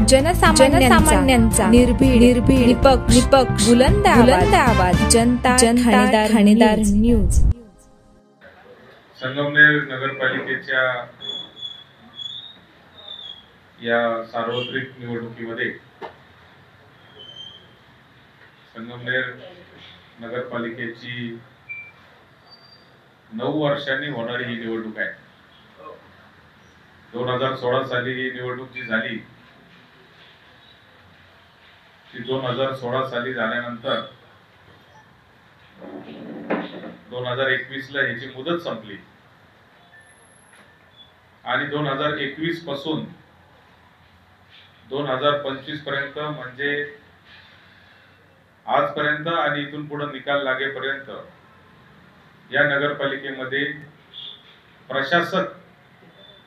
जनसामान्यांचा निर्भीड निपक्ष बुलंद आवाज जनता ठाणेदार न्यूज। संगमनेर नगरपालिकेच्या या सार्वत्रिक निवडणुकीमध्ये संगमनेर नगरपालिकेची 9 वर्षांनी होणारी ही निवडणूक आहे। 2016 साली ही निवडणूक जी झाली ती 2016 साली झाल्यानंतर 2021 ला याची मुदत संपली आणि 2021 पासून 2025 पर्यंत म्हणजे आजपर्यंत आणि इथून पुढे निकाल लागेपर्यंत या नगरपालिकेमध्ये प्रशासक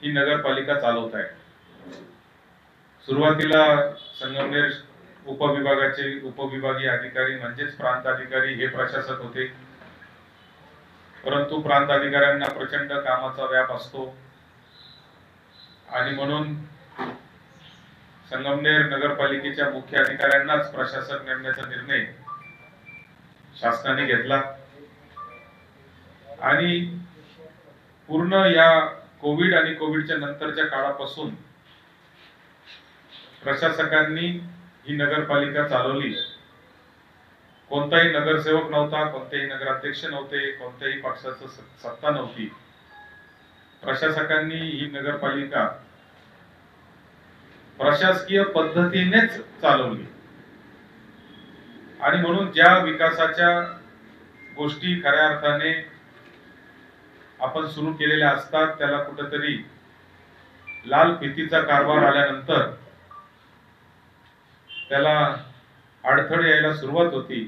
ही नगरपालिका चालवत आहे। सुरुवातीला संगमनेर उपविभागीय अधिकारी म्हणजेच प्रांत अधिकारी हे प्रशासक होते, परंतु प्रांत अधिकाऱ्यांना प्रचंड कामाचा व्याप असतो आणि म्हणून संगमनेर नगरपालिकेच्या मुख्य अधिकाऱ्यांनाच प्रशासक नेमण्याचा निर्णय शासनाने घेतला आणि पूर्ण या कोविड आणि कोविडच्या नंतरच्या काळापासून प्रशासकांनी ही नगरपालिका चालवली। कोणताही नगरसेवक नव्हता, कोणतेही नगराध्यक्ष नव्हते, कोणत्याही पक्षाची सत्ता नव्हती। प्रशासकांनी ही नगरपालिका प्रशासकीय पद्धतीनेच चालवली आणि म्हणून ज्या विकासाच्या गोष्टी खऱ्या अर्थाने आपण सुरू केलेल्या असतात त्याला कुठेतरी लाल फितीचा कारभार आल्यानंतर त्याला अडथळे यायला सुरुवात होती।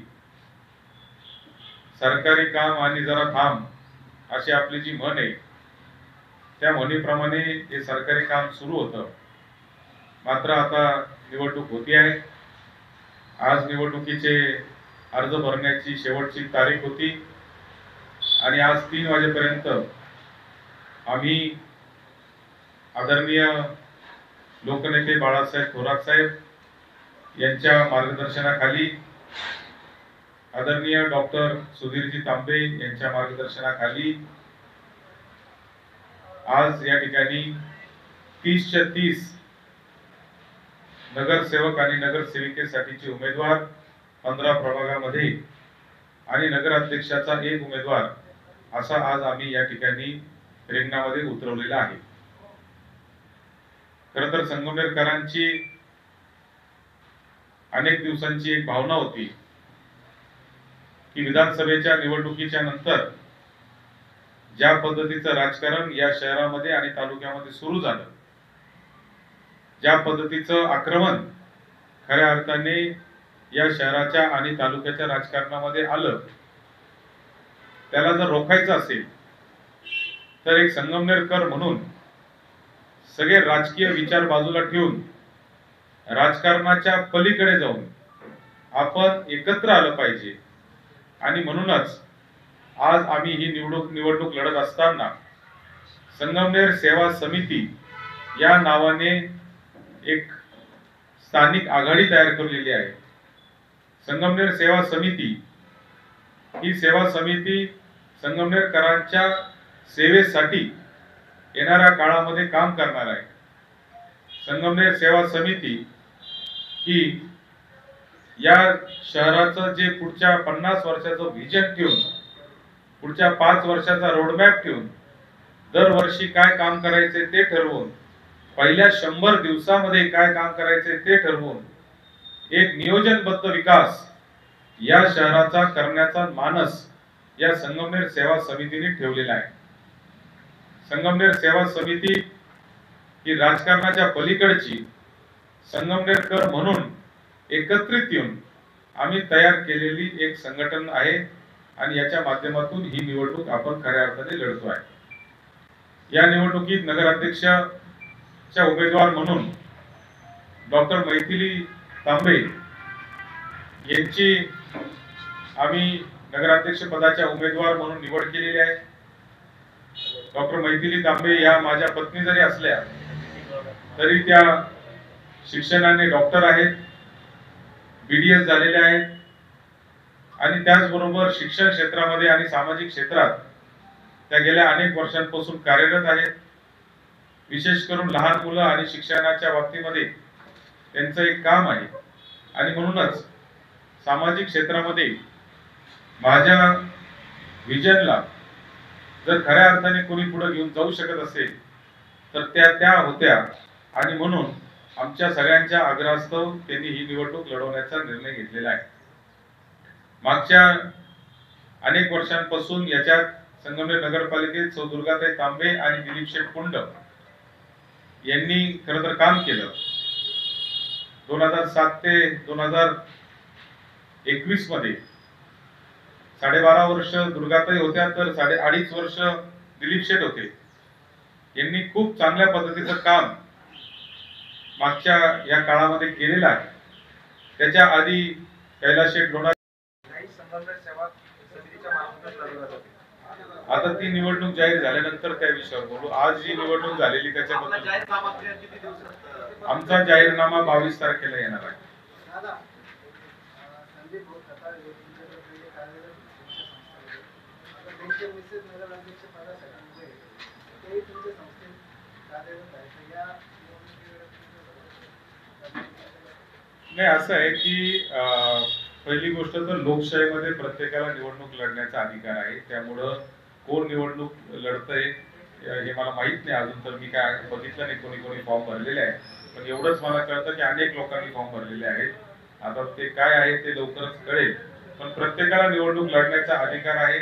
सरकारी काम आणि जरा थांब अशी आपली जी म्हण आहे त्या म्हणीप्रमाणे हे सरकारी काम सुरू होतं। मात्र आता निवडणूक होती आहे। आज निवडणुकीचे अर्ज भरण्याची शेवटची तारीख होती आणि आज 3 वाजेपर्यंत आम्ही आदरणीय लोकनेते बाळासाहेब थोरात साहेब यांच्या मार्गदर्शनाखाली, आदरणीय डॉक्टर सुधीरजी तांबे यांच्या मार्गदर्शनाखाली आज या ठिकाणी 30च्या 30 नगरसेवक आणि नगरसेविकेसाठीचे उमेदवार 15 प्रभागामध्ये आणि नगराध्यक्षाचा 1 उमेदवार असा आज आम्ही या ठिकाणी रिंगणामध्ये उतरवलेला आहे। खरं तर संगमनेरकरांची अनेक दिवसांची एक भावना होती की विधानसभेच्या निवडणुकीच्या नंतर ज्या पद्धतीचं राजकारण या शहरामध्ये आणि तालुक्यामध्ये सुरू झालं, ज्या पद्धतीचं आक्रमण खऱ्या अर्थाने या शहराच्या आणि तालुक्याच्या राजकारणामध्ये आलं, त्याला जर रोखायचं असेल तर एक संगमनेरकर म्हणून सगळे राजकीय विचार बाजूला ठेवून राजकारणाच्या पलीकडे जाऊन आपण एकत्र आलं पाहिजे आणि म्हणूनच आज आम्ही ही निवडणूक लढत असताना संगमनेर सेवा समिती या नावाने एक स्थानिक आघाडी तयार केलेली आहे। संगमनेर सेवा समिती ही सेवा समिती संगमनेरकरांच्या सेवेसाठी येणाऱ्या काळामध्ये काम करणार आहे। संगमनेर सेवा समिती ही या शहराचं जे पुढच्या 50 वर्षाचं व्हिजन ठेवून, पुढच्या 5 वर्षाचा रोडमॅप ठेवून, दरवर्षी काय काम करायचे ते ठरवून, पहिल्या 100 दिवसामध्ये काय काम करायचे ते ठरवून एक नियोजनबद्ध विकास या शहराचा करण्याचा मानस या संगमनेर सेवा समितीने ठेवलेला आहे। संगमनेर सेवा समिती ही राजकारणाच्या पलीकडची संगमनेरकर म्हणून एकत्रित येऊन आम्ही तयार केलेली एक संघटन आहे आणि याच्या माध्यमातून ही निवडणूक आपण खऱ्या अर्थाने लढतो आहे। या निवडणुकीत नगराध्यक्षाच्या उमेदवार म्हणून डॉक्टर मैथिली तांबे यांची आम्ही नगराध्यक्ष पदाच्या उमेदवार म्हणून निवड केलेली आहे। डॉक्टर मैथिली तांबे या माझ्या पत्नी जरी असल्या तरी त्या शिक्षणाने डॉक्टर आहेत, BDS झालेले आहेत आणि त्याचबरोबर शिक्षण क्षेत्रामध्ये आणि सामाजिक क्षेत्रात त्या गेल्या अनेक वर्षांपासून कार्यरत आहेत. विशेष करून लहान मुलं आणि शिक्षणाच्या बाबतीमध्ये त्यांचं एक काम आहे आणि म्हणूनच सामाजिक क्षेत्रामध्ये माझ्या विजनला जर खऱ्या अर्थाने कोणी पुढे घेऊन जाऊ शकत असेल तर त्या होत्या आणि म्हणून आमच्या सगळ्यांच्या आग्रहास्तव त्यांनी ही निवडणूक लढवण्याचा निर्णय घेतलेला आहे. मागच्या अनेक वर्षांपासून याच्यात संगमनेर नगरपालिकेत सौ दुर्गाताई तांबे आणि दिलीप शेठ कुंड यांनी खरं तर काम केलं. 2007 ते 2021 मध्ये 12.5 वर्ष दुर्गाताई होत्या तर 2.5 वर्ष दिलीप शेठ होते. यांनी खूप चांगल्या पद्धतीचं काम मागच्या या काळामध्ये केलेलं आहे. त्याच्या आधी कैलास शेठ लोणार आता ती निवडणूक जाहीर झाल्यानंतर त्या विषयावर बोलू. आज जी निवडणूक झालेली त्याच्याबद्दल आमचा जाहीरनामा 22 तारखेला येणार आहे. नाही, असं आहे की पहिली गोष्ट तर लोकशाहीमध्ये प्रत्येकाला निवडणूक लढण्याचा अधिकार आहे. त्यामुळं कोण निवडणूक लढतंय हे मला माहित नाही अजून, तर मी काय बघितलं नाही कोणी फॉर्म भरलेले आहे. पण एवढंच मला कळतं की अनेक लोकांनी फॉर्म भरलेले आहेत. आता ते काय आहे ते लवकरच कळेल. पण प्रत्येकाला निवडणूक लढण्याचा अधिकार आहे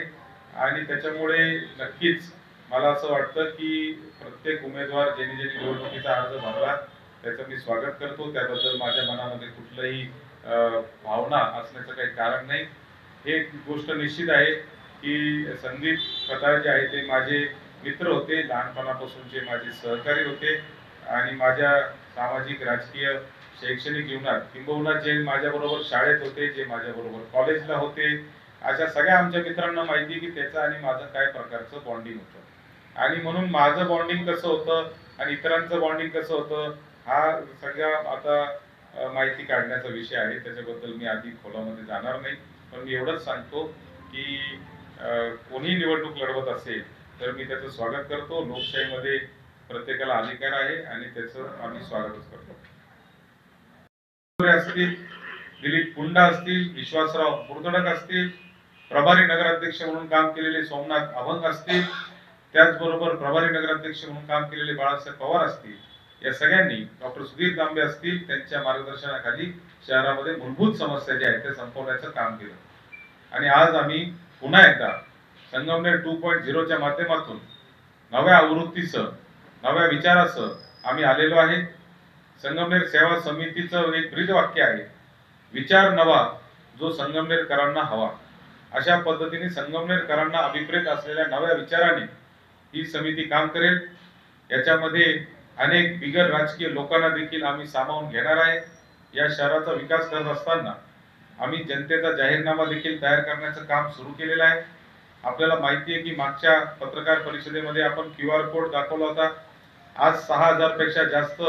आणि त्याच्यामुळे नक्कीच मला असं वाटतं की प्रत्येक उमेदवार ज्यांनी निवडणुकीचा अर्ज भरला त्याचं मी स्वागत करतो. त्याबद्दल माझ्या मनामध्ये कुठलंही भावना असण्याचं काही कारण नाही. हे गोष्ट निश्चित आहे की संदीप खताळ जे आहे ते माझे मित्र होते, लहानपणापासूनचे माझे सहकारी होते आणि माझ्या सामाजिक राजकीय शैक्षणिक जीवनात किंबहुना जे माझ्याबरोबर शाळेत होते, जे माझ्याबरोबर कॉलेजला होते, अशा सगळ्या आमच्या मित्रांना माहिती की त्याचं आणि माझं काय प्रकारचं बॉन्डिंग होतं आणि म्हणून माझं बॉन्डिंग कसं होतं आणि इतरांचं बॉन्डिंग कसं होतं हा सगळ्या आता माहिती काढण्याचा विषय आहे. त्याच्याबद्दल मी आधी खोलामध्ये जाणार नाही. पण मी एवढंच सांगतो की कोणी निवडणूक लढवत असेल तर मी त्याचं स्वागत करतो. लोकशाहीमध्ये प्रत्येकाला अधिकार आहे आणि त्याचं आम्ही स्वागतच करतो. असतील, दिलीप कुंड असतील, विश्वासराव मुर्दडक असतील, प्रभारी नगराध्यक्ष म्हणून काम केलेले सोमनाथ अभंग असतील, त्याचबरोबर प्रभारी नगराध्यक्ष म्हणून काम केलेले बाळासाहेब पवार असतील, या सगळ्यांनी डॉक्टर सुधीर तांबे असतील त्यांच्या मार्गदर्शनाखाली शहरामध्ये मूलभूत समस्या ज्या आहेत त्या संपवण्याचं काम केलं. आणि आज आम्ही पुन्हा एकदा संगमनेर 2.0 च्या माध्यमातून नव्या आवृत्तीसह नव्या विचारासह आम्ही आलेलो आहे. संगमनेर सेवा समितीचं एक ब्रीदवाक्य आहे, विचार नवा जो संगमनेरकरांना हवा. अशा पद्धतीने संगमनेरकरांना अभिप्रेत असलेल्या नव्या विचाराने ही समिती काम करेल. याच्यामध्ये अनेक बिगर राजकीय लोकांना देखील आम्ही सामावून घेणार आहे. या शहराचा विकास करत असताना आम्ही जनतेचा जाहीरनामा देखील तयार करण्याचं काम सुरू केलेलं आहे. आपल्याला माहिती आहे की मागच्या पत्रकार परिषदेमध्ये आपण QR कोड दाखवला होता. आज 6000 पेक्षा जास्त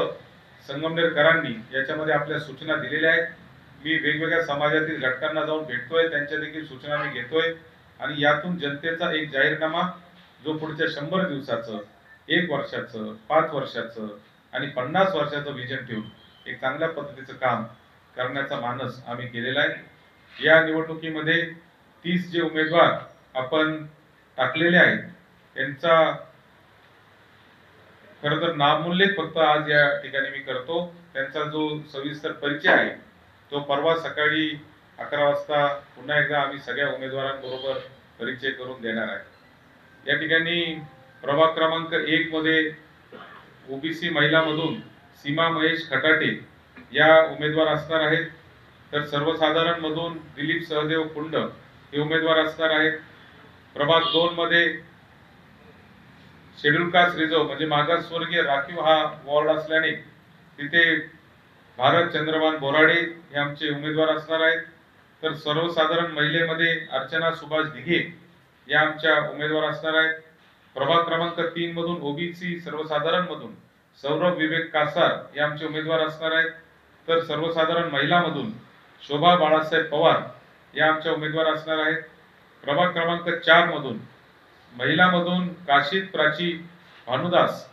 संगमनेरकरांनी याच्यामध्ये आपल्या सूचना दिलेल्या आहेत. मी वेगवेगळ्या समाजातील घटकांना जाऊन भेटतोय, त्यांच्या देखील सूचना मी घेतोय आणि यातून जनतेचा एक जाहीरनामा जो पुढच्या 100 दिवसाचं, 1 वर्षाचं, 5 वर्षाचं आणि 50 वर्षाचं विजन ठेवून एक चांगल्या पद्धतीचं काम करण्याचा मानस आम्ही केलेला आहे. या निवडणुकीमध्ये 30 जे उमेदवार आपण टाकलेले आहेत त्यांचा खरं तर नामोल्लेख फक्त आज या ठिकाणी मी करतो. त्यांचा जो सविस्तर परिचय आहे तो परवा सकाळी 11 वाजता पुन्हा एकदा आम्ही सगळ्या उमेदवारांबरोबर परिचय करून देणार आहे. या ठिकाणी प्रभाग क्रमांक 1 मध्ये ओबीसी महिला मधून सीमा महेश खटाटे या उमेदवार असणार आहेत. तर सर्वसाधारण मधून दिलीप सहदेव कुंड हे उमेदवार असणार आहेत. प्रभाग 2 मध्ये शेड्यूल कास्ट रिझर्व म्हणजे मागासवर्गीय राखीव हा वॉर्ड असल्याने तिथे भारत चंद्रभान बोराडे हे आमचे उमेदवार असणार आहेत. तर सर्वसाधारण महिलेमध्ये अर्चना सुभाष दिघे या आमच्या उमेदवार असणार आहेत. प्रभाग क्रमांक 3 मधून ओबीसी सर्वसाधारण मधून सौरभ विवेक कासार हे आमचे उमेदवार असणार आहेत. तर सर्वसाधारण महिलामधून शोभा बाळासाहेब पवार या आमच्या उमेदवार असणार आहेत. प्रभाग क्रमांक 4 मधून महिलामधून काशीद प्राची भानुदास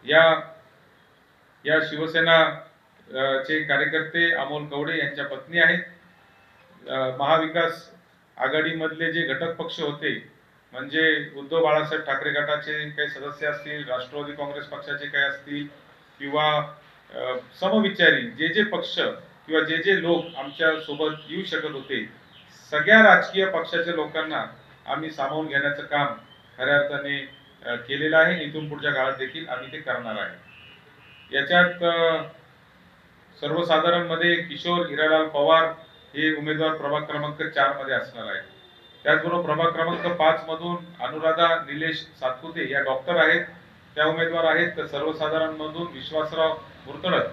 या शिवसेना चे कार्यकर्ते अमोल कवडे यांच्या पत्नी आहेत. महाविकास आघाडीमधले जे घटक पक्ष होते म्हणजे उद्धव बाळासाहेब ठाकरे गटाचे काही सदस्य असतील, राष्ट्रवादी काँग्रेस पक्षाचे काही असतील किंवा समविचारी जे पक्ष किंवा जे लोक आमच्या सोबत येऊ शकत होते, सगळ्या राजकीय पक्षाच्या लोकांना आम्ही सामावून घेण्याचं काम खऱ्या अर्थाने केलेलं आहे. इथून पुढच्या काळात देखील आम्ही ते करणार आहे. याच्यात सर्वसाधारण मध्ये किशोर हिरालाल पवार हे उमेदवार प्रभाग क्रमांक 4 मध्ये असणार आहेत. त्याचबरोबर प्रभाग क्रमांक 5 मधून अनुराधा निलेश सातपुते या डॉक्टर आहेत, त्या उमेदवार आहेत. तर सर्वसाधारण मधून विश्वासराव मुर्तडक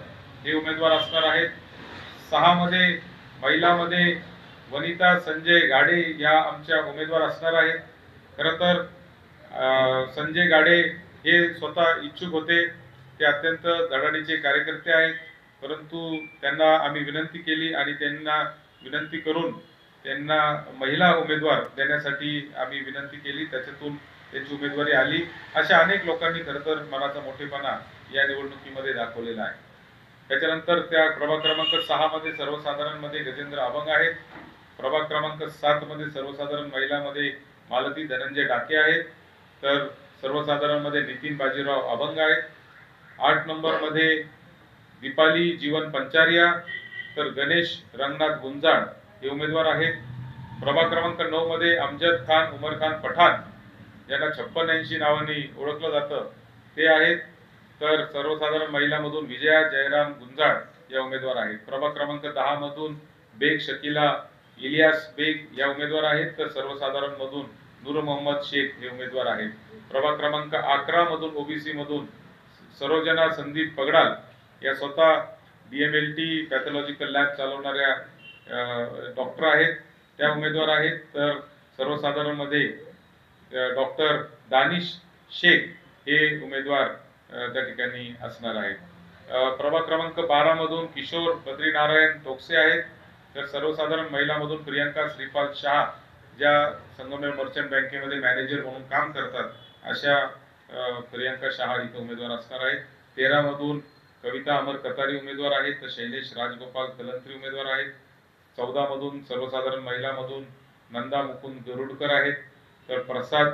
हे उमेदवार असणार आहेत. 6 मध्ये महिलामध्ये वनिता संजय गाडे या आमच्या उमेदवार असणार आहेत. खरं तर संजय गाडे हे स्वतः इच्छुक होते, ते अत्यंत धडाडीचे कार्यकर्ते आहेत, परंतु त्यांना आम्ही विनंती केली आणि त्यांना विनंती करून त्यांना महिला उमेदवार देण्यासाठी आम्ही विनंती केली, त्याच्यातून त्यांची उमेदवारी आली. अशा अनेक लोकांनी खरं तर मनाचा मोठेपणा या निवडणुकीमध्ये दाखवलेला आहे. त्याच्यानंतर त्या प्रभाग क्रमांक 6 मध्ये सर्वसाधारण मध्ये गजेंद्र अभंग आहेत. प्रभाग क्रमांक 7 मध्ये सर्वसाधारण महिलामध्ये मालती धनंजय डाके आहेत. तर सर्वसाधारण मध्ये नितीन बाजीराव अभंग आहेत. 8 नंबर मध्ये दीपाली जीवन पंचारिया, तर गणेश रंगनाथ गुंजाळ हे उमेदवार आहेत. प्रभाग क्रमांक 9 मध्ये अमजद खान उमर खान पठाण ज्यांना 5680 नावाने ओळखलं जातं ते आहेत. तर सर्वसाधारण महिलामधून विजया जयराम गुंजाळ या उमेदवार आहेत. प्रभाग क्रमांक 10 मधून बेग शकीला इलियास बेग या उमेदवार आहेत. तर सर्वसाधारण मधून नूर मोहम्मद शेख हे उमेदवार आहेत. प्रभाग क्रमांक 11 मधून ओबीसी मधून सरोजना संदीप पगडाल या स्वतः DMLT पॅथॉलॉजिकल लॅब चालवणाऱ्या डॉक्टर आहेत, त्या उमेदवार आहेत. तर सर्वसाधारण मध्ये डॉक्टर दानिश शेख हे उमेदवार त्या ठिकाणी असणार आहेत. प्रभाग क्रमांक 12 मधून किशोर बद्रीनारायण टोकसे आहेत. तर सर्वसाधारण महिलामधून प्रियंका श्रीपाल शहा ज्या संगमनेर मर्चंट बँकेमध्ये मॅनेजर म्हणून काम करतात अशा प्रियंका शहा इथे उमेदवार असणार आहेत. 13 मधून कविता अमर कतारी उमेदवार आहेत. तर शैलेश राजगोपाल कलंत्री उमेदवार आहेत. 14 मधून सर्वसाधारण महिलामधून नंदा मुकुंद गरुडकर आहेत. तर प्रसाद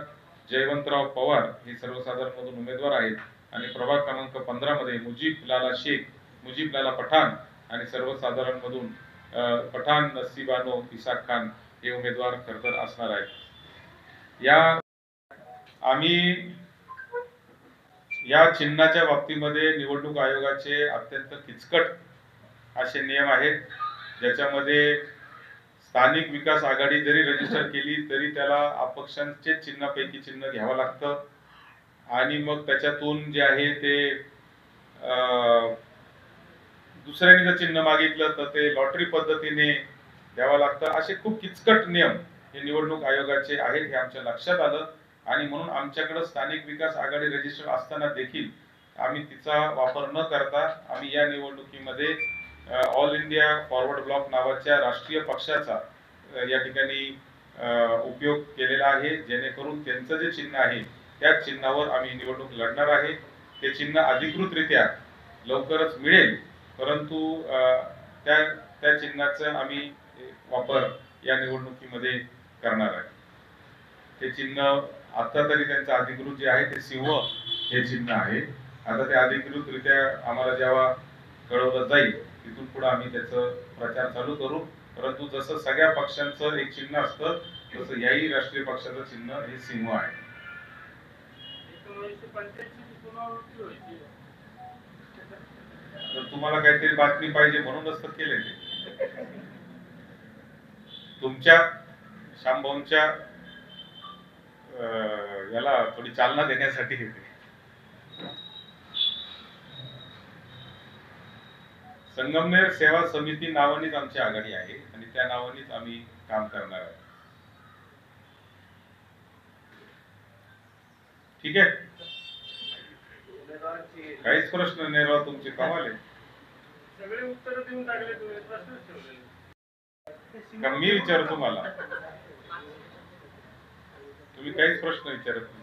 जयवंतराव पवार हे सर्वसाधारण मधून उमेदवार आहेत. आणि प्रभाग क्रमांक 15 मध्ये मुजीब लाला शेख, मुजीब लाला पठाण आणि सर्वसाधारण मधून पठाण नसीबानो इसाक खान हे उमेदवार खरतर असणार आहेत. आम्ही या चिन्हाच्या बाबतीमध्ये निवडणूक आयोगाचे अत्यंत किचकट असे नियम आहेत, ज्याच्यामध्ये स्थानिक विकास आघाडी जरी रजिस्टर केली तरी त्याला अपक्षांचे चिन्हापैकी चिन्ह घ्यावं लागतं आणि मग त्याच्यातून जे आहे ते दुसऱ्याने जर चिन्ह मागितलं तर ते लॉटरी पद्धतीने द्यावं लागतं. असे खूप किचकट नियम हे निवडणूक आयोगाचे आहेत, हे आमच्या लक्षात आलं आणि म्हणून आमच्याकडे स्थानिक विकास आघाडी रजिस्टर असताना देखील आम्ही तिचा वापर न करता आम्ही या निवडणुकीमध्ये ऑल इंडिया फॉरवर्ड ब्लॉक नावाच्या राष्ट्रीय पक्षाचा या ठिकाणी उपयोग केलेला आहे, जेणेकरून त्यांचं जे चिन्ह आहे त्याच चिन्हावर आम्ही निवडणूक लढणार आहे. ते चिन्ह अधिकृतरित्या लवकरच मिळेल, परंतु त्या चिन्हाचा आम्ही वापर या निवडणुकीमध्ये करणार आहे. ते चिन्ह आता तरी त्यांचं अधिकृत जे आहे ते सिंह हे चिन्ह आहे. आता ते अधिकृतरित्या आम्हाला जेव्हा कळवलं जाईल तिथून पुढे आम्ही त्याचा प्रचार चालू करू. परंतु जसं सगळ्या पक्षांचं एक चिन्ह असतं तसं याही राष्ट्रीय पक्षाचं चिन्ह हे सिंह आहे. तुम्हाला काहीतरी बातमी पाहिजे म्हणूनच तर केले ते. तुमच्या शांभाऊंच्या याला थोडी चालना देण्यासाठी येते. संगमनेर सेवा समिती नावानेच आमची आघाडी आहे आणि त्या नावानेच आम्ही काम करणार आहोत. ठीक आहे. काहीच प्रश्न नाही राव, तुमची कमाल आहे. सगळे उत्तर देऊन टाकले तुम्ही, प्रश्नच ठेवलेले का मी विचारू तुम्हाला? तुम्ही काहीच प्रश्न विचारत नाही.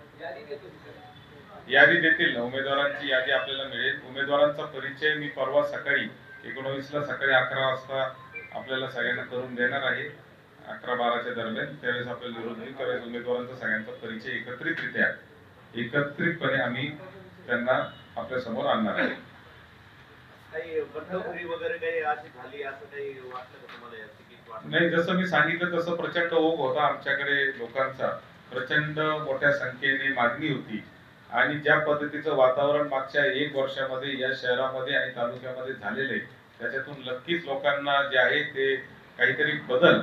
यादी देतील ना, उमेदवारांची यादी आपल्याला मिळेल. उमेदवारांचा परिचय मी परवा सकाळी 19 ला सकाळी 11 वाजता आपल्याला सगळ्यांना करून देणार आहे. 11-12च्या दरम्यान त्यावेळेस आपल्याला निरोप देईल. त्यावेळेस उमेदवारांचा सगळ्यांचा परिचय एकत्रितपणे आम्ही त्यांना आपल्या समोर आणणार आहे. काही बंडखोरी वगैरे काही अशी झाली असं काही वाटलं का तुम्हाला? या तिकीट वाटलं नाही, जसं मी सांगितलं तसं प्रचंड ओघ होता आमच्याकडे लोकांचा. प्रचंड मोठ्या संख्येने मागणी होती आणि ज्या पद्धतीचं वातावरण मागच्या 1 वर्षामध्ये या शहरामध्ये आणि तालुक्यामध्ये झालेले, त्याच्यातून नक्कीच लोकांना जे आहे ते काहीतरी बदल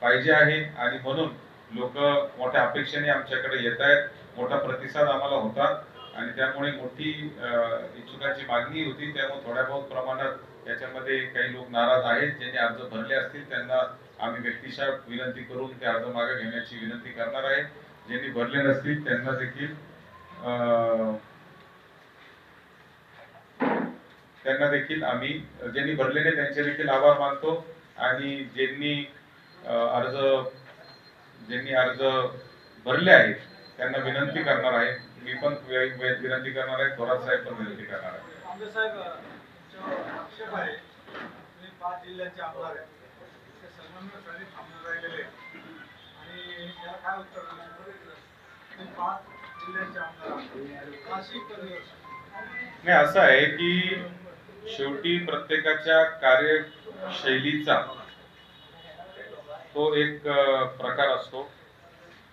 पाहिजे आहे आणि म्हणून लोक मोठ्या अपेक्षेने आमच्याकडे येत आहेत. मोठा प्रतिसाद आम्हाला होता आणि त्यामुळे मोठी इच्छुकांची मागणी होती. त्यामुळे थोड्या बहुत प्रमाणात याच्यामध्ये काही लोक नाराज आहेत. ज्यांनी अर्ज भरले असतील त्यांना आम्ही व्यक्तिशः विनंती करून ते अर्ज मागे घेण्याची विनंती करणार आहे. ज्यांनी भरले नसतील त्यांना देखील आम्ही, ज्यांनी भरले नाही त्यांचे देखील आभार मानतो आणि ज्यांनी अर्ज भरले आहेत त्यांना विनंती करणार आहे. मी पण विनंती करणार आहे, थोरात साहेब पण विनंती करणार आहे. आमचे साहेब आक्षेप आहे, तुम्ही 5 जिल्ह्याचे आमदार आहेत, ते संगमनेरसाठी थांबून राहिलेले आणि याला काय उत्तर तुम्ही 5 जिल्ह्याचे आमदार नाशिक नाही, असं आहे की शेवटी प्रत्येकाच्या कार्यशैलीचा तो एक प्रकार असतो.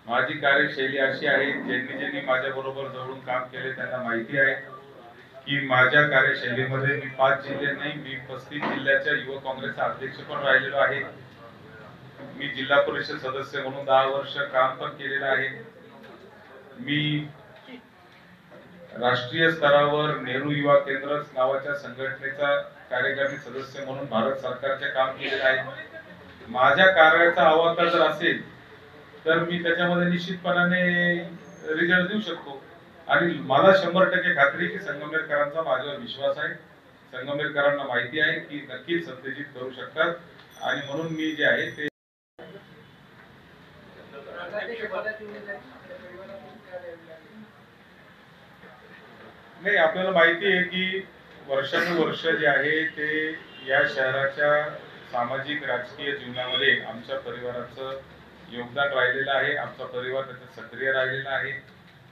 माझी कार्यशैली अशी आहे, ज्यांनी माझ्या बरोबर जवळून काम केले त्यांना माहिती आहे की माझ्या कार्यशैलीमध्ये मी 5 जिल्हे नाही, मी 35 जिल्ह्याच्या युवक काँग्रेसचा अध्यक्ष पण राहिलेलो आहे. मी जिल्हा परिषद सदस्य म्हणून 10 वर्ष काम पण केलेलं आहे. मी राष्ट्रीय स्तरावर नेहरू युवा केंद्र नावाच्या संघटनेचा कार्यकारी सदस्य म्हणून भारत सरकारचे काम केलेलं आहे. माझ्या कार्याचा अवांतर जर असेल तर मी त्याच्यामध्ये निश्चितपणाने रिझल्ट देऊ शकतो आणि मला 100% खात्री की संगमनेरकरांचा माझ्यावर विश्वास आहे. संगमनेरकरांना माहिती आहे की नक्कीच सत्यजित करू शकतात आणि म्हणून मी जे आहे ते नाही, आपल्याला माहिती आहे की वर्षानुवर्ष जे आहे ते या शहराच्या सामाजिक राजकीय जीवनामध्ये आमच्या परिवाराचं योगदान राहिलेलं आहे. आमचा परिवार त्याच्यात सक्रिय राहिलेला आहे.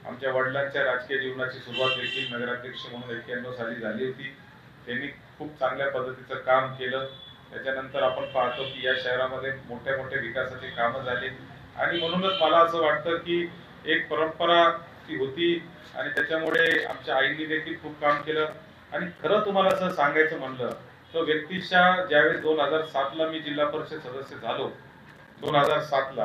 आमच्या वडिलांच्या राजकीय जीवनाची सुरुवात देखील नगराध्यक्ष म्हणून 91 साली झाली होती. त्यांनी खूप चांगल्या पद्धतीचं काम केलं. त्याच्यानंतर आपण पाहतो की या शहरामध्ये मोठ्या मोठ्या विकासाची कामं झाली आणि म्हणूनच मला असं वाटतं की एक परंपरा ती होती आणि त्याच्यामुळे आमच्या आईने देखील खूप काम केलं. आणि खरं तुम्हाला असं सांगायचं म्हणलं तर व्यक्तिशः ज्यावेळेस 2007 मी जिल्हा परिषद सदस्य झालो, 2007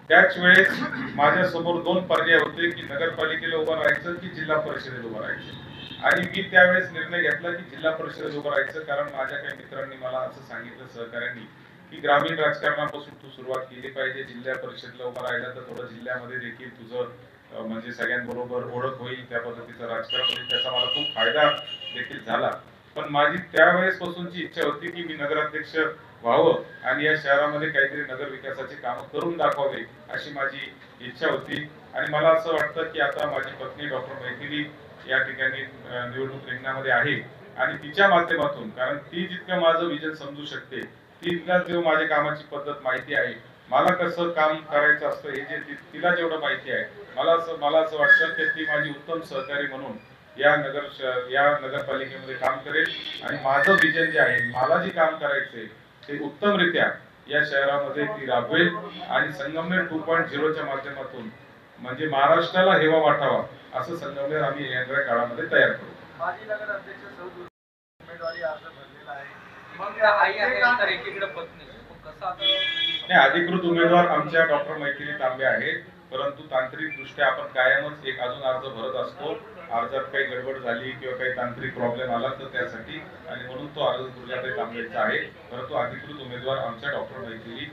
त्याच वेळेस माझ्या समोर 2 पर्याय होते की नगरपालिकेला उभं राहायचं की जिल्हा परिषदेत उभं राहायचं. आणि मी त्यावेळेस निर्णय घेतला की जिल्हा परिषदेत उभं राहायचं, कारण माझ्या काही मित्रांनी मला असं सांगितलं, सहकाऱ्यांनी, की ग्रामीण राजकारणापासून तू सुरुवात केली पाहिजे. जिल्हा परिषदेला उभं राहिला तर थोडं जिल्ह्यामध्ये देखील तुझं म्हणजे सगळ्यांबरोबर ओळख होईल, त्या पद्धतीचं राजकारण होईल. त्याचा मला खूप फायदा देखील झाला. पण माझी त्यावेळेस पासूनची इच्छा होती की मी नगराध्यक्ष व्हावं आणि या शहरामध्ये काहीतरी नगर विकासाची कामं करून दाखवावे अशी माझी इच्छा होती. आणि मला असं वाटतं की आता माझी पत्नी डॉक्टर मैथिली या ठिकाणी निवडणूक रिंगणामध्ये आहे आणि तिच्या माध्यमातून, कारण ती जितकं माझं विजन समजू शकते, तिला जेव्हा माझ्या कामाची पद्धत माहिती आहे, मला कसं काम करायचं असतं हे जे तिला जेवढं माहिती आहे, मला असं वाटतं की ती माझी उत्तम सहकारी म्हणून या नगरपालिकेमध्ये काम करेल आणि माझं विजन जे आहे, मला जे काम करायचंय ते उत्तमरित्या या शहरामध्ये ती राबवेल आणि संगमनेर 2.0च्या माध्यमातून म्हणजे महाराष्ट्राला हेवा वाटावा असं संगमनेर आम्ही येणाऱ्या काळामध्ये तयार करू. माजी नगराध्यक्ष उमेदवारी अर्ज भरलेला आहे, मग आई आहे तर एकीकडे पत्नी, कसं आता नाही, अधिकृत उमेदवार आमच्या डॉक्टर मैथिली तांबे आहेत, परंतु तांत्रिक दृष्ट्या आपण कायमच एक अजून अर्ज भरत असतो. अर्जात काही गडबड झाली किंवा काही तांत्रिक प्रॉब्लेम आला तर त्यासाठी, आणि म्हणून तो अर्ज दुर्गाताई तांबेचा आहे, परंतु अधिकृत उमेदवार आमच्या डॉक्टर मैथिली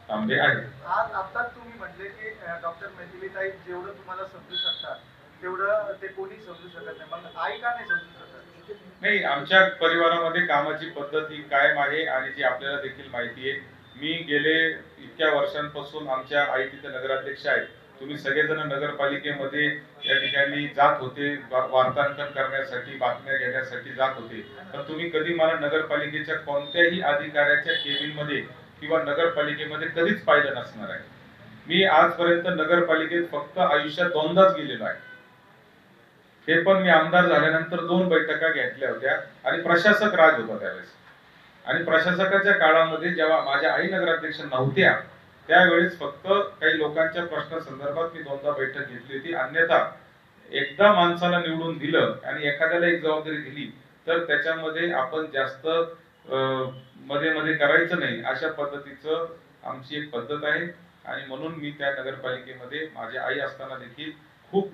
तांबे आहे. आज आता तुम्ही म्हटले की डॉक्टर मैथिलीताई जेवढं तुम्हाला समजू शकतात तेवढं ते कोणी समजू शकत नाही, मग आई का नाही समजू शकत? नाही, आमच्या परिवारामध्ये कामाची पद्धत ही कायम आहे आणि जी आपल्याला देखील माहिती आहे. मी गेले इतक्या वर्षांपासून आमच्या आई तिथे नगराध्यक्ष आहेत. तुम्ही सगळेजण नगरपालिकेमध्ये या ठिकाणी जात होते, वार्तांकन करण्यासाठी, बातम्या घेण्यासाठी जात होते. तर तुम्ही कधी मला नगरपालिकेच्या कोणत्याही अधिकाऱ्याच्या केबिनमध्ये किंवा नगरपालिकेमध्ये कधीच पाहिलं नसणार आहे. मी आजपर्यंत नगरपालिकेत फक्त आयुष्यात 2दाच गेलेलो आहे. ते पण मी आमदार झाल्यानंतर 2 बैठका घेतल्या होत्या आणि प्रशासक राज होता त्यावेळेस. आणि प्रशासकाच्या काळामध्ये जेव्हा माझ्या आई नगराध्यक्ष नव्हत्या त्यावेळेस फक्त काही लोकांच्या प्रश्न संदर्भात मी 2दा बैठक घेतली होती. अन्यथा एकदा माणसाला निवडून दिलं आणि एखाद्याला एक जबाबदारी दिली तर त्याच्यामध्ये आपण जास्त मध्ये मध्ये करायचं नाही, अशा पद्धतीचं आमची एक पद्धत आहे. आणि म्हणून मी त्या नगरपालिकेमध्ये माझी आई असताना देखील खूप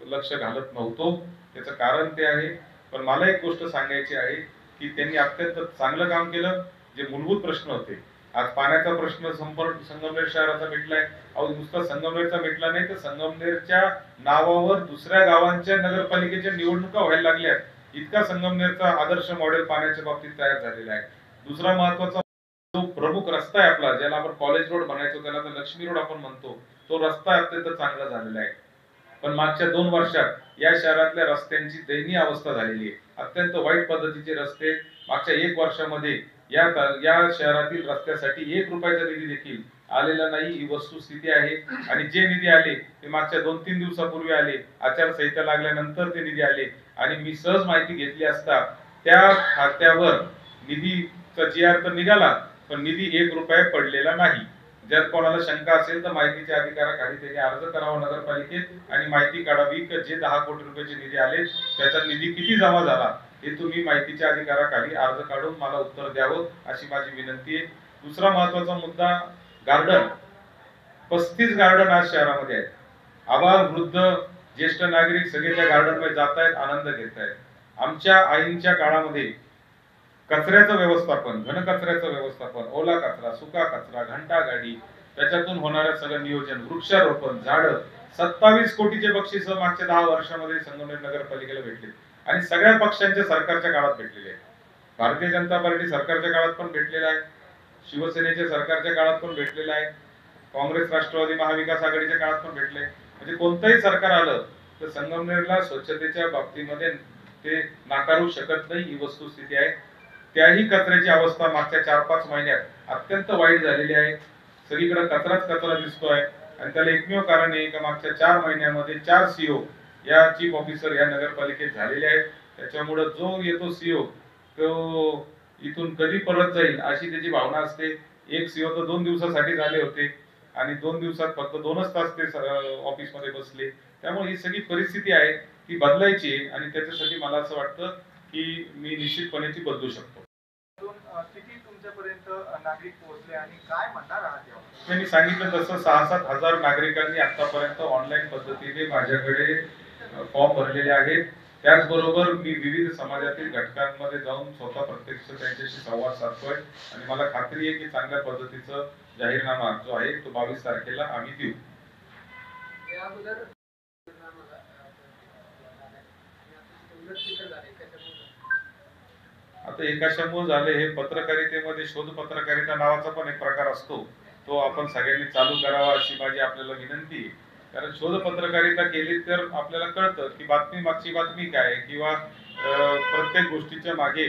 लक्ष घालत नव्हतो. त्याचं कारण ते आहे. पण मला एक गोष्ट सांगायची आहे की त्यांनी अत्यंत चांगलं काम केलं. जे मूलभूत प्रश्न होते, आज पाण्याचा प्रश्न संगमनेर शहराचा मिटलाय. अहो, नुसता संगमनेरचा मिटला नाही तर संगमनेरच्या नावावर दुसऱ्या गावांच्या नगरपालिकेच्या निवडणुका व्हायला लागल्यात. इतका संगमनेरचा आदर्श मॉडेल पाण्याच्या बाबतीत तयार झालेला आहे. दुसरा महत्वाचा जो प्रमुख रस्ता आहे आपला, ज्याला आपण कॉलेज रोड म्हणायचो, त्याला तर लक्ष्मी रोड आपण म्हणतो, तो रस्ता अत्यंत चांगला झालेला आहे. पण मागच्या 2 वर्षात या शहरातल्या रस्त्यांची दयनीय अवस्था झालेली आहे. अत्यंत वाईट पद्धतीचे रस्ते. मागच्या 1 वर्षामध्ये या शहरातील रस्त्यासाठी 1 रुपयाचा निधी देखील आलेला नाही, ही वस्तुस्थिती आहे. आणि जे निधी आले ते मागच्या 2-3 दिवसापूर्वी आले. आचारसंहिता लागल्यानंतर ते निधी आले आणि मी सहज माहिती घेतली असता त्या खात्यावर निधीचा GR तर निघाला पण निधी 1 रुपया पडलेला नाही. जर कोणाला शंका असेल तर माहितीच्या अधिकाराखाली त्यांनी अर्ज करावा नगरपालिकेत आणि माहिती काढावी की जे 10 कोटी रुपयाचे निधी आले त्याचा निधी किती जमा झाला हे तुम्ही माहितीच्या अधिकाराखाली अर्ज काढून मला उत्तर द्यावं अशी माझी विनंती आहे. दुसरा महत्वाचा मुद्दा, गार्डन. 35 गार्डन आज शहरामध्ये आहेत. आबाल, वृद्ध, ज्येष्ठ नागरिक सगळे त्या गार्डन मध्ये जात आहेत, आनंद घेत आहेत. आमच्या आईंच्या काळामध्ये कचऱ्याचं व्यवस्थापन, घनकचऱ्याचं व्यवस्थापन, ओला कचरा, सुका कचरा, घंटा गाडी, त्याच्यातून होणारं सगळं नियोजन, वृक्षारोपण, झाडं, 27 कोटीचे बक्षीस मागच्या 10 वर्षामध्ये संगमनेर नगरपालिकेला भेटले आणि सगळ्या पक्षांच्या सरकारच्या काळात भेटलेले आहेत. भारतीय जनता पार्टी सरकारच्या काळात पण भेटलेला आहे, शिवसेनेच्या सरकारच्या काळात पण भेटलेला आहे, काँग्रेस, राष्ट्रवादी, महाविकास आघाडीच्या काळात पण भेटले. म्हणजे कोणतंही सरकार आलं तर संगमनेरला स्वच्छतेच्या बाबतीमध्ये ते नाकारू शकत नाही, ही वस्तुस्थिती आहे. त्याही कचऱ्याची अवस्था मागच्या 4-5 महिन्यात अत्यंत वाईट झालेली आहे. सगळीकडे कचराच कचरा दिसतोय आणि त्याला एकमेव कारण आहे की मागच्या 4 महिन्यामध्ये 4 CO या चीफ ऑफिसर या नगरपालिकेत झालेले आहेत. त्याच्यामुळे जो येतो CO तो इथून कधी परत जाईल अशी त्याची भावना असते. एक CO तर 2 दिवसासाठी झाले होते आणि 2 दिवसात फक्त 2च तास ते ऑफिस मध्ये बसले. त्यामुळे ही सगळी परिस्थिती आहे ती बदलायची आणि त्याच्यासाठी मला असं वाटतं की मी निश्चितपणे ती बदलू शकतो. किती तुमच्यापर्यंत नागरिक पोहोचले आणि काय म्हणणार आहात यावर? मी सांगितलं तसं 6-7 हजार नागरिकांनी आतापर्यंत ऑनलाईन पद्धतीने माझ्याकडे फॉर्म भरलेले आहेत. त्याचबरोबर मी विविध समाजातील घटकांमध्ये जाऊन स्वतः प्रत्यक्ष त्यांच्याशी संवाद साधतोय आणि मला खात्री आहे की चांगल्या पद्धतीचं जाहीरनामा जो आहे तो 22 तारखेला आम्ही देऊ. आता एकाशामुळे झाले हे पत्रकारितेमध्ये शोध पत्रकारिता नावाचा पण एक प्रकार असतो, तो आपण सगळ्यांनी चालू करावा अशी माझी आपल्याला विनंती आहे. कारण शोध पत्रकारिता केली तर आपल्याला कळतं की बातमी मागची बातमी काय किंवा प्रत्येक गोष्टीच्या मागे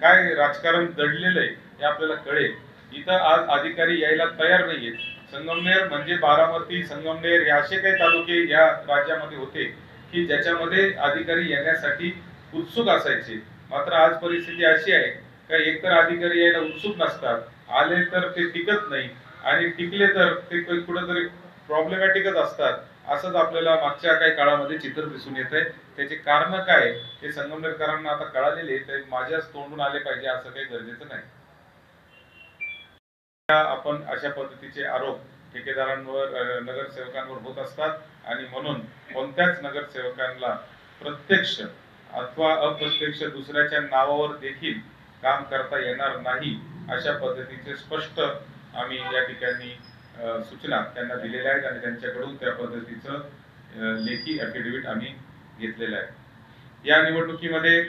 काय राजकारण दडलेलं आहे हे आपल्याला कळेल. इथं आज अधिकारी यायला तयार नाहीयेत. संगमनेर म्हणजे बारामती, संगमनेर हे असे काही तालुके या राज्यामध्ये होते की ज्याच्यामध्ये अधिकारी येण्यासाठी उत्सुक असायचे. मात्र आज परिस्थिती अशी आहे का एकतर अधिकारी यायला उत्सुक नसतात, आले तर ते टिकत नाही आणि टिकले तर ते कुठेतरी प्रॉब्लेमॅटिकच असतात. असंच आपल्याला मागच्या काही काळामध्ये चित्र दिसून येत आहे. त्याचे कारण काय हे संगमनेरकरांना आता कळालेले ते माझ्याच तोंडून आले पाहिजे असं काही गरजेचं नाही. आपण अशा पद्धतीचे आरोप ठेकेदारांवर, नगरसेवकांवर होत असतात आणि म्हणून कोणत्याच नगरसेवकांना प्रत्यक्ष अथवा अप्रत्यक्ष दुसऱ्याच्या नावावर देखील काम करता येणार नाही अशा पद्धतीचे स्पष्ट आम्ही या ठिकाणी सूचना त्यांना दिलेल्या आहेत आणि त्यांच्याकडून त्या पद्धतीचं लेखी ॲफिडेव्हिट आम्ही घेतलेलं आहे. या निवडणुकीमध्ये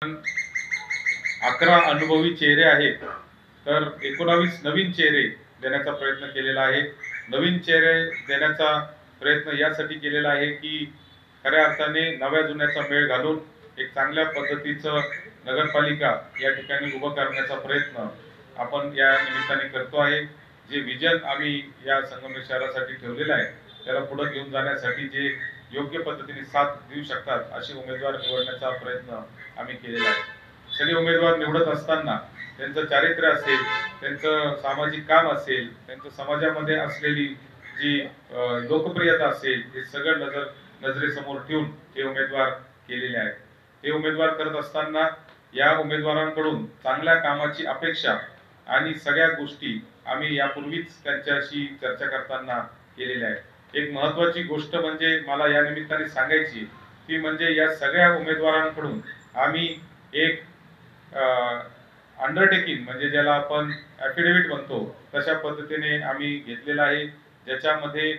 11 अनुभवी चेहरे आहेत, तर 19 नवीन चेहरे देण्याचा प्रयत्न केलेला आहे. नवीन चेहरे देण्याचा प्रयत्न यासाठी केलेला आहे की खऱ्या अर्थाने नव्या जुन्याचा मेळ घालून एक चांगल्या पद्धतीचं नगरपालिका या ठिकाणी उभं करण्याचा प्रयत्न आपण या निमित्ताने करतो आहे. जे विजन आम्ही या संगमनेर शहरासाठी ठेवलेलं आहे त्याला पुढे घेऊन जाण्यासाठी जे योग्य पद्धतीने साथ देऊ शकतात असे उमेदवार निवडण्याचा प्रयत्न आम्ही केलेला आहे. सगळे उमेदवार निवडत असताना त्यांचं चारित्र्य असेल, त्यांचं सामाजिक काम असेल, त्यांचं समाजामध्ये असलेली जी लोकप्रियता असेल, हे सगळं नजरेसमोर ठेवून हे उमेदवार केलेले आहेत. हे उमेदवार करत असताना या उमेदवारांकडून चांगल्या कामाची अपेक्षा आणि सगळ्या गोष्टी आम्ही यापूर्वीच त्यांच्याशी चर्चा करताना केलेल्या आहेत. एक महत्वाची गोष्ट म्हणजे मला या निमित्ताने सांगायची ती म्हणजे या सगळ्या उमेदवारांकडून आम्ही एक अंडरटेकिंग म्हणजे ज्याला आपण ॲफिडेव्हिट म्हणतो तशा पद्धतीने आम्ही घेतलेला आहे, ज्याच्यामध्ये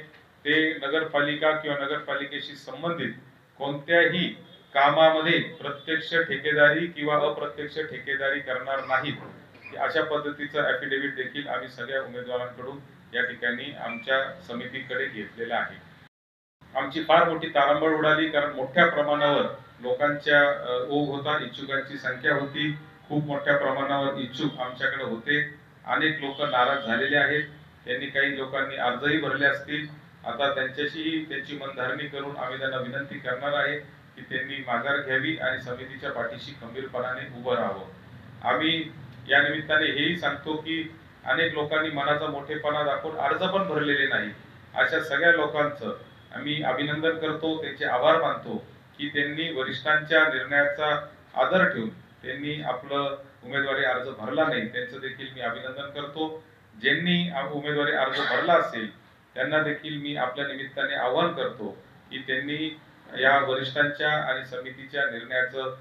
ते नगरपालिका किंवा नगरपालिकेशी संबंधित कोणत्याही कामामध्ये प्रत्यक्ष ठेकेदारी किंवा अप्रत्यक्ष ठेकेदारी करणार नाहीत अशा पद्धतीचं ॲफिडेव्हिट देखील आम्ही सगळ्या उमेदवारांकडून या ठिकाणी आमच्या समितीकडे घेतलेला आहे. आमची फार मोठी तारांबळ उडाली, कारण मोठ्या प्रमाणावर लोकांच्या ओघ होता, इच्छुकांची संख्या होती, खूप मोठ्या प्रमाणावर इच्छुक आमच्याकडे होते. अनेक लोक नाराज झालेले आहेत. त्यांनी काही लोकांनी अर्जही भरले असतील. आता त्यांच्याशीही त्यांची मनधरणी करून आम्ही त्यांना विनंती करणार आहे की त्यांनी माघार घ्यावी आणि समितीच्या पाठीशी खंबीरपणाने उभं राहावं. आम्ही या निमित्ताने हेही सांगतो की अनेक लोकांनी मनाचा मोठेपणा दाखवून अर्ज पण भरलेले नाही. अशा सगळ्या लोकांचं आम्ही अभिनंदन करतो, त्यांचे आभार मानतो की त्यांनी वरिष्ठांच्या निर्णयाचा आदर ठेवून त्यांनी आपलं उमेदवारी अर्ज भरला नाही. त्यांचं देखील मी अभिनंदन करतो. ज्यांनी उमेदवारी अर्ज भरला असेल त्यांना देखील मी आपल्या निमित्ताने आवाहन करतो की त्यांनी या वरिष्ठांच्या आणि समितीच्या निर्णयाचं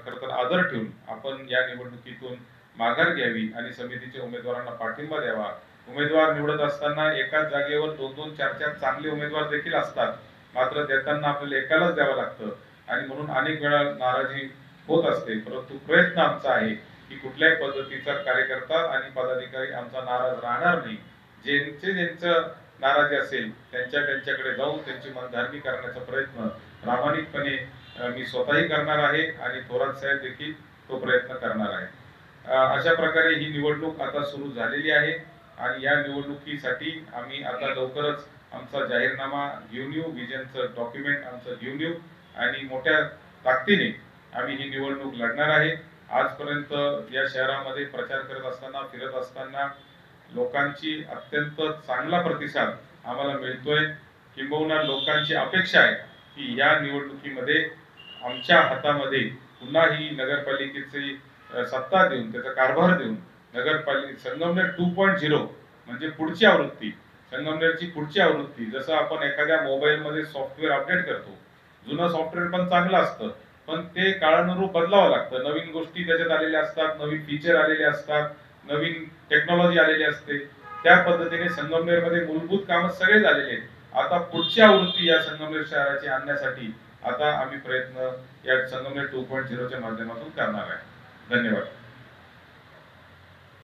खरं आदर ठेवून आपण या निवडणुकीतून माघार घ्यावी आणि समितीच्या उमेदवारांना पाठिंबा द्यावा. उमेदवार निवडत असताना एकाच जागेवर 2-2, 4-4 चांगले उमेदवार देखील असतात, मात्र देताना आपल्याला एकालाच द्यावं लागतं आणि म्हणून अनेक वेळा नाराजी होत असते. परंतु प्रयत्न आमचा आहे की कुठल्याही पद्धतीचा कार्यकर्ता आणि पदाधिकारी आमचा नाराज राहणार नाही. ज्यांचं नाराजी असेल त्यांच्याकडे जाऊन त्यांची मनधरणी करण्याचा प्रयत्न प्रामाणिकपणे मी स्वतःही करणार आहे आणि थोरात साहेब देखील तो प्रयत्न करणार आहे. अशा प्रकारे ही निवडणूक आता सुरू झालेली आहे आणि या निवडणुकीसाठी आम्ही आता लवकरच आमचा जाहीरनामा घेऊन येऊ, विजनचं डॉक्युमेंट आमचं घेऊन येऊ आणि मोठ्या ताकदीने आम्ही ही निवडणूक लढणार आहे. आजपर्यंत या शहरामध्ये प्रचार करत असताना, फिरत असताना लोकांची अत्यंत चांगला प्रतिसाद आम्हाला मिळतोय. किंबहुना लोकांची अपेक्षा आहे की या निवडणुकीमध्ये आमच्या हातामध्ये पुन्हा ही नगरपालिकेची सत्ता देऊन, त्याचा कारभार देऊन संगमनेर 2.0 म्हणजे पुढची आवृत्ती, संगमनेरची पुढची आवृत्ती. जसं आपण एखाद्या मोबाईल मध्ये सॉफ्टवेअर अपडेट करतो, जुनं सॉफ्टवेअर पण चांगलं असतं पण ते काळानुरूप बदलावं लागतं. नवीन गोष्टी त्याच्यात आलेल्या असतात, नवीन फीचर आलेले असतात, नवीन टेक्नॉलॉजी आलेली असते. त्या पद्धतीने संगमनेरमध्ये मूलभूत काम सगळे झालेले आहेत. आता पुढची आवृत्ती या संगमनेर शहराची आणण्यासाठी आता आम्ही प्रयत्न या संगमनेर 2.0च्या माध्यमातून करणार आहे. धन्यवाद.